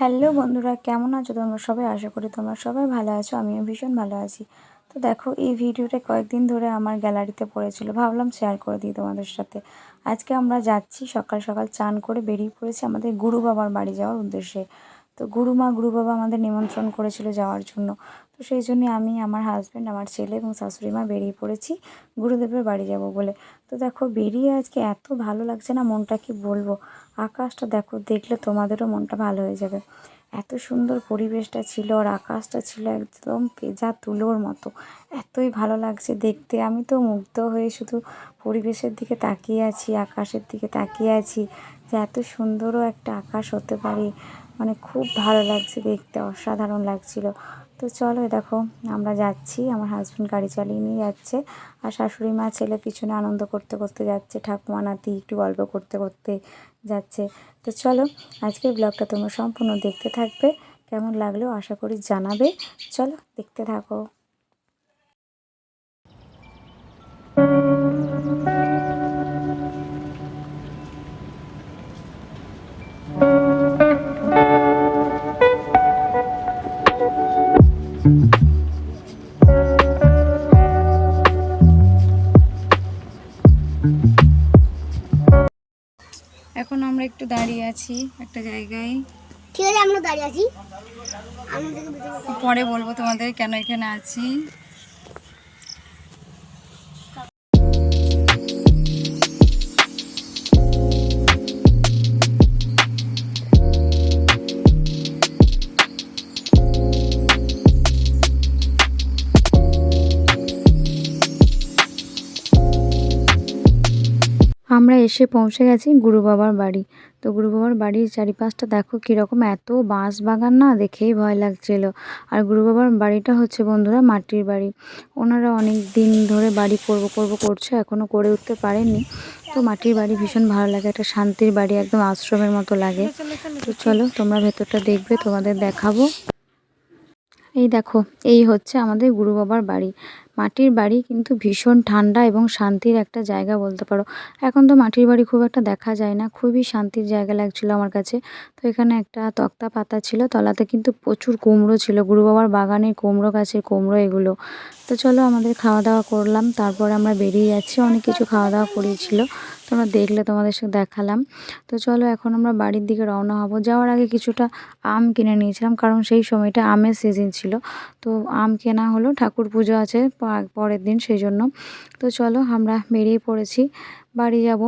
Hello বন্ধুরা, কেমন আছো তোমরা সবাই? আশা করি তোমরা সবাই ভালো আছো। আমিও ভীষণ ভালো আছি। তো দেখো, এই ভিডিওটা কয়েকদিন ধরে আমার গ্যালারিতে পড়েছিল, ভাবলাম শেয়ার করে দিই তোমাদের সাথে। আজকে আমরা যাচ্ছি, সকাল সকাল চান করে বেরিয়ে পড়েছি আমাদের গুরু বাবার বাড়ি যাওয়ার উদ্দেশ্যে। তো গুরু বাবা আমাদের নিমন্ত্রণ করেছিল যাওয়ার জন্য। তো সেই জন্যে আমি, আমার হাজব্যান্ড, আমার ছেলে এবং শাশুড়ি মা বেরিয়ে পড়েছি গুরুদেবের বাড়ি যাব বলে। তো দেখো, বেরিয়ে আজকে এত ভালো লাগছে না, মনটা কি বলবো। আকাশটা দেখো, দেখলে তোমাদেরও মনটা ভালো হয়ে যাবে। এত সুন্দর পরিবেশটা ছিল, আর আকাশটা ছিল একদম পেঁজা তুলোর মতো। এতই ভালো লাগছে দেখতে, আমি তো মুগ্ধ হয়ে শুধু পরিবেশের দিকে তাকিয়ে আছি, আকাশের দিকে তাকিয়ে আছি, যে এত সুন্দরও একটা আকাশ হতে পারে। মানে খুব ভালো লাগছে দেখতে, অসাধারণ লাগছিল। তো চলো, দেখো আমরা যাচ্ছি, আমার হাজব্যান্ড গাড়ি চালিয়ে নিয়ে যাচ্ছে, আর শাশুড়ি মা ছেলে পিছনে আনন্দ করতে করতে যাচ্ছে, ঠাকুমা নাতি একটু গল্প করতে করতে যাচ্ছে। তো চলো, আজকের ব্লগটা তোমরা সম্পূর্ণ দেখতে থাকবে। কেমন লাগলো আশা করি জানাবে। চলো দেখতে থাকো। এখন আমরা একটু দাঁড়িয়ে আছি একটা জায়গায়। ঠিক আছে, আমরা দাঁড়িয়ে আছি। পরে বলবো তোমাদের কেন এখানে আছি। আমরা এসে পৌঁছে গেছি গুরু বাবার বাড়ি। তো গুরু বাবার বাড়ির চারিপাশটা দেখো কীরকম, এত বাঁশ বাগান না, দেখেই ভয় লাগছিল। আর গুরু বাবার বাড়িটা হচ্ছে বন্ধুরা মাটির বাড়ি। ওনারা অনেক দিন ধরে বাড়ি করব করছে, এখনও করে উঠতে পারেননি। তো মাটির বাড়ি ভীষণ ভালো লাগে, একটা শান্তির বাড়ি, একদম আশ্রমের মতো লাগে। তো চলো, তোমরা ভেতরটা দেখবে, তোমাদের দেখাবো। এই দেখো, এই হচ্ছে আমাদের গুরু বাবার বাড়ি। মাটির বাড়ি, কিন্তু ভীষণ ঠান্ডা এবং শান্তির একটা জায়গা বলতে পারো। এখন তো মাটির বাড়ি খুব একটা দেখা যায় না, খুবই শান্তির জায়গা লাগছিল আমার কাছে। তো এখানে একটা তক্তা পাতা ছিল, তলাতে কিন্তু প্রচুর কুমড়ো ছিল, গুরু বাবার বাগানের কুমড়ো গাছের কুমড়ো এগুলো। তো চলো, আমাদের খাওয়া দাওয়া করলাম, তারপর আমরা বেরিয়ে যাচ্ছি। অনেক কিছু খাওয়া দাওয়া করিয়েছিল, তোমরা দেখলে, তোমাদের সাথে দেখালাম। তো চলো, এখন আমরা বাড়ির দিকে রওনা হব। যাওয়ার আগে কিছুটা আম কিনে নিয়েছিলাম, কারণ সেই সময়টা আমের সিজন ছিল। তো আম কেনা হলো, ঠাকুর পুজো আছে পরের দিন, সেই জন্য। তো চলো, আমরা বেরিয়ে পড়েছি, বাড়ি যাব।